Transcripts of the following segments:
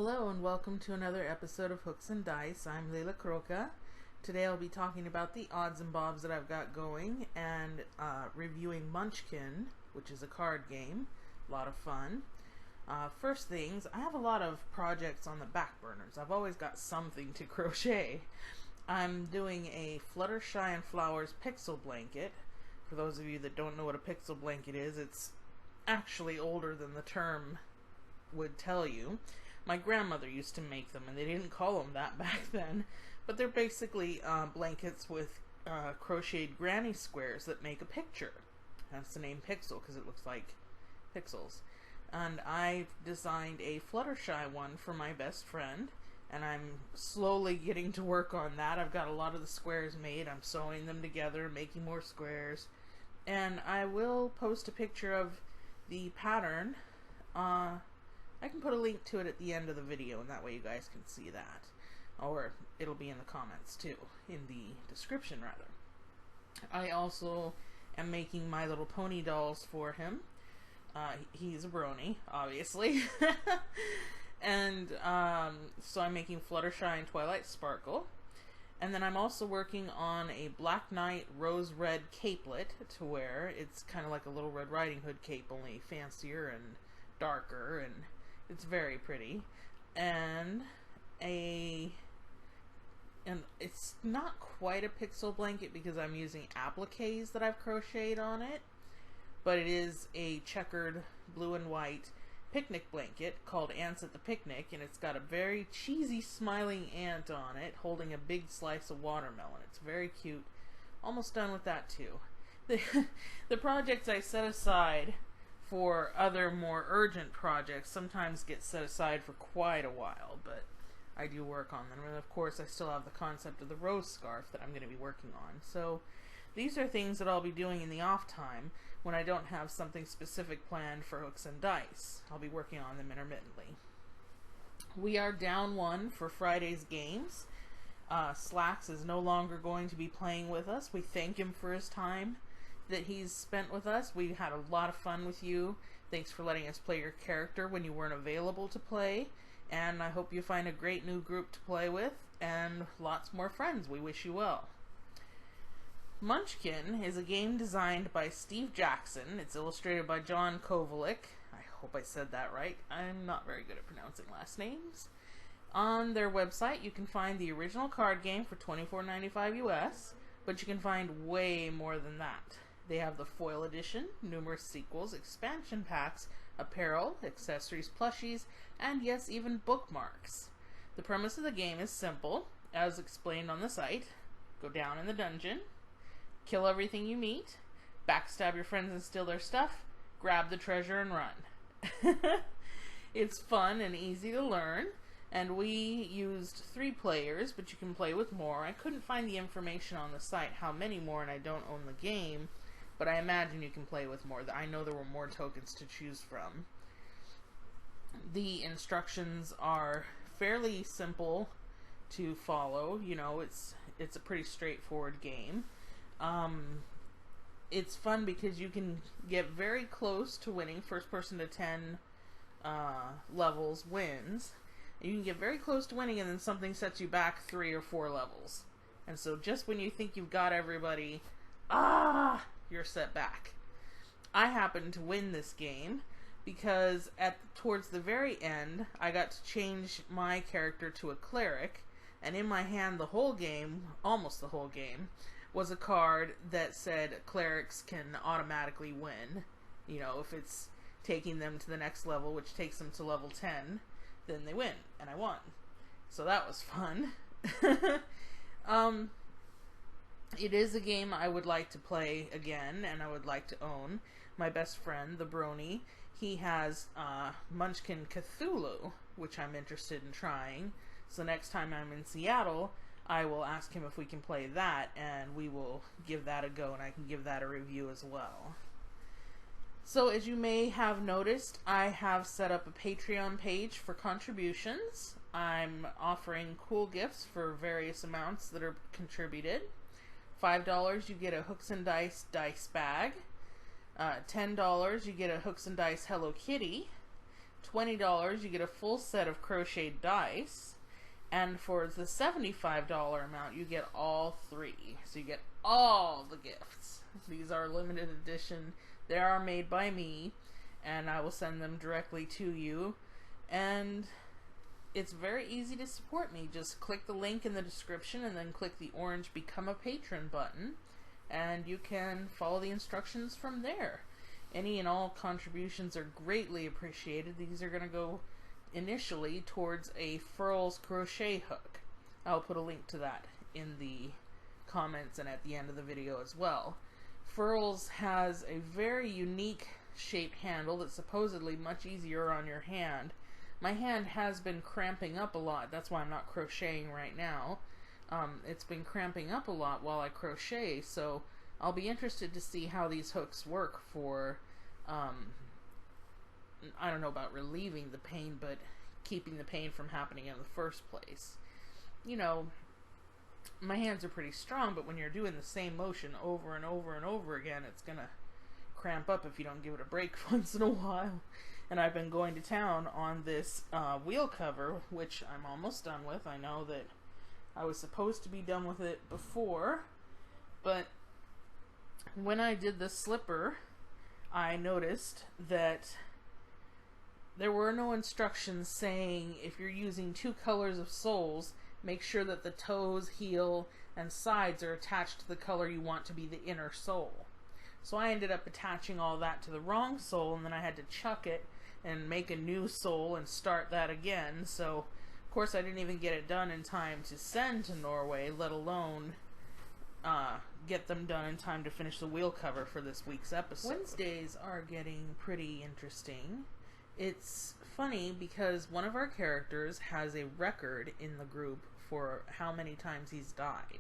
Hello and welcome to another episode of Hooks and Dice. I'm Leila Croca. Today I'll be talking about the odds and bobs that I've got going and reviewing Munchkin, which is a card game. A lot of fun. First things, I have a lot of projects on the back burners. I've always got something to crochet. I'm doing a Fluttershy and Flowers pixel blanket. For those of you that don't know what a pixel blanket is, it's actually older than the term would tell you. My grandmother used to make them, and they didn't call them that back then, but they're basically blankets with crocheted granny squares that make a picture. That's the name pixel because it looks like pixels. And I've designed a Fluttershy one for my best friend, and I'm slowly getting to work on that. I've got a lot of the squares made. I'm sewing them together, making more squares, and I will post a picture of the pattern. I can put a link to it at the end of the video, and that way you guys can see that. Or it'll be in the comments too, in the description rather. I also am making My Little Pony dolls for him. He's a brony, obviously. And so I'm making Fluttershy and Twilight Sparkle. And then I'm also working on a Black Knight Rose Red capelet to wear. It's kind of like a Little Red Riding Hood cape, only fancier and darker, and it's very pretty. And it's not quite a pixel blanket because I'm using appliques that I've crocheted on it, but it is a checkered blue and white picnic blanket called Ants at the Picnic, and it's got a very cheesy smiling ant on it holding a big slice of watermelon. It's very cute. Almost done with that too. The projects I set aside for other more urgent projects sometimes get set aside for quite a while, but I do work on them. And of course I still have the concept of the rose scarf that I'm going to be working on. So these are things that I'll be doing in the off time when I don't have something specific planned for Hooks and Dice. I'll be working on them intermittently. We are down one for Friday's games. Slacks is no longer going to be playing with us. We thank him for his time that he's spent with us. We had a lot of fun with you. Thanks for letting us play your character when you weren't available to play. And I hope you find a great new group to play with and lots more friends. We wish you well. Munchkin is a game designed by Steve Jackson. It's illustrated by John Kovalik. I hope I said that right. I'm not very good at pronouncing last names. On their website, you can find the original card game for $24.95 US, but you can find way more than that. They have the foil edition, numerous sequels, expansion packs, apparel, accessories, plushies, and yes, even bookmarks. The premise of the game is simple, as explained on the site. Go down in the dungeon, kill everything you meet, backstab your friends and steal their stuff, grab the treasure and run. It's fun and easy to learn, and we used 3 players, but you can play with more. I couldn't find the information on the site how many more, and I don't own the game, but I imagine you can play with more. I know there were more tokens to choose from. The instructions are fairly simple to follow. You know, it's a pretty straightforward game. It's fun because you can get very close to winning. First person to 10 levels wins. You can get very close to winning, and then something sets you back 3 or 4 levels. And so just when you think you've got everybody, you're set back. I happened to win this game because towards the very end, I got to change my character to a cleric, and in my hand the whole game, almost the whole game, was a card that said clerics can automatically win. You know, if it's taking them to the next level, which takes them to level 10, then they win, and I won. So that was fun. It is a game I would like to play again, and I would like to own. My best friend, the Brony, he has Munchkin Cthulhu, which I'm interested in trying. So next time I'm in Seattle, I will ask him if we can play that, and we will give that a go, and I can give that a review as well. So as you may have noticed, I have set up a Patreon page for contributions. I'm offering cool gifts for various amounts that are contributed. $5 you get a Hooks and Dice dice bag. $10 you get a Hooks and Dice Hello Kitty. $20, you get a full set of crocheted dice. And for the $75 amount, you get all 3. So you get all the gifts. These are limited edition. They are made by me, and I will send them directly to you. And it's very easy to support me. Just click the link in the description and then click the orange Become a Patron button, and you can follow the instructions from there. Any and all contributions are greatly appreciated. These are going to go initially towards a Furls crochet hook. I'll put a link to that in the comments and at the end of the video as well. Furls has a very unique shaped handle that's supposedly much easier on your hand. My hand has been cramping up a lot. That's why I'm not crocheting right now. It's been cramping up a lot while I crochet, so I'll be interested to see how these hooks work for I don't know about relieving the pain, but keeping the pain from happening in the first place. You know, my hands are pretty strong, but when you're doing the same motion over and over and over again, it's gonna cramp up if you don't give it a break once in a while. And I've been going to town on this wheel cover, which I'm almost done with. I know that I was supposed to be done with it before, but when I did the slipper, I noticed that there were no instructions saying if you're using 2 colors of soles, make sure that the toes, heel, and sides are attached to the color you want to be the inner sole. So I ended up attaching all that to the wrong sole, and then I had to chuck it and make a new sole and start that again. So, of course, I didn't even get it done in time to send to Norway, let alone get them done in time to finish the wheel cover for this week's episode. Wednesdays are getting pretty interesting. It's funny because one of our characters has a record in the group for how many times he's died.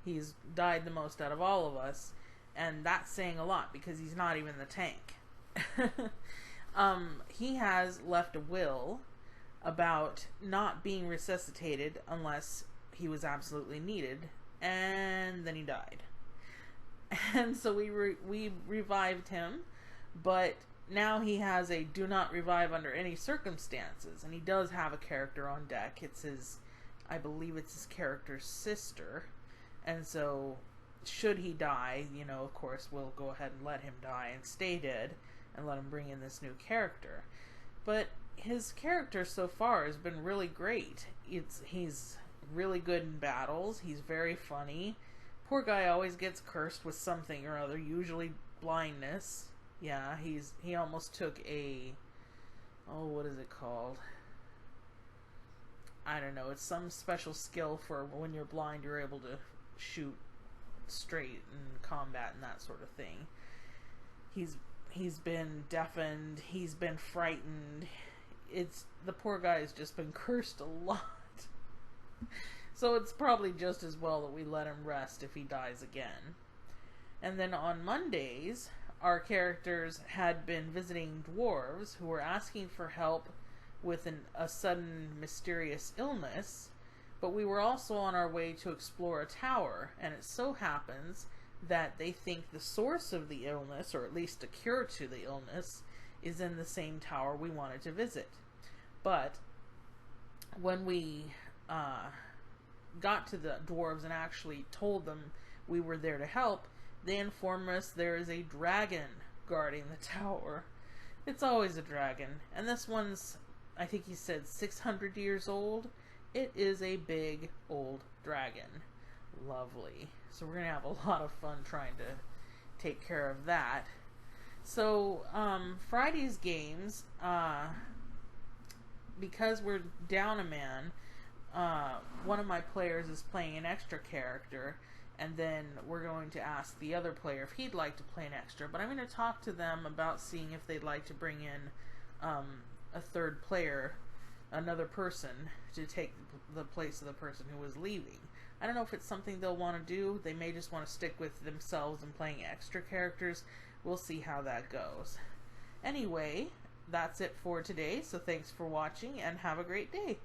He's died the most out of all of us, and that's saying a lot because he's not even the tank. He has left a will about not being resuscitated unless he was absolutely needed, and then he died. And so we revived him, but now he has a do not revive under any circumstances, and he does have a character on deck. It's his, I believe it's his character's sister, and so should he die, you know, of course we'll go ahead and let him die and stay dead and let him bring in this new character. But his character so far has been really great. He's really good in battles. He's very funny. Poor guy always gets cursed with something or other, usually blindness. Yeah, he almost took a, oh, what is it called? I don't know. It's some special skill for when you're blind, you're able to shoot straight in combat and that sort of thing. He's been deafened. He's been frightened. The poor guy has just been cursed a lot. So it's probably just as well that we let him rest if he dies again. And then on Mondays, our characters had been visiting dwarves who were asking for help with a sudden mysterious illness, but we were also on our way to explore a tower, and it so happens that they think the source of the illness, or at least a cure to the illness, is in the same tower we wanted to visit. But when we got to the dwarves and actually told them we were there to help, they informed us there is a dragon guarding the tower. It's always a dragon, and this one's, I think he said 600 years old. It is a big old dragon. Lovely. So we're gonna have a lot of fun trying to take care of that. So Friday's games, because we're down a man, one of my players is playing an extra character, and then we're going to ask the other player if he'd like to play an extra. But I'm going to talk to them about seeing if they'd like to bring in a third player, another person, to take the place of the person who was leaving. I don't know if it's something they'll want to do. They may just want to stick with themselves and playing extra characters. We'll see how that goes. Anyway, that's it for today, so thanks for watching and have a great day.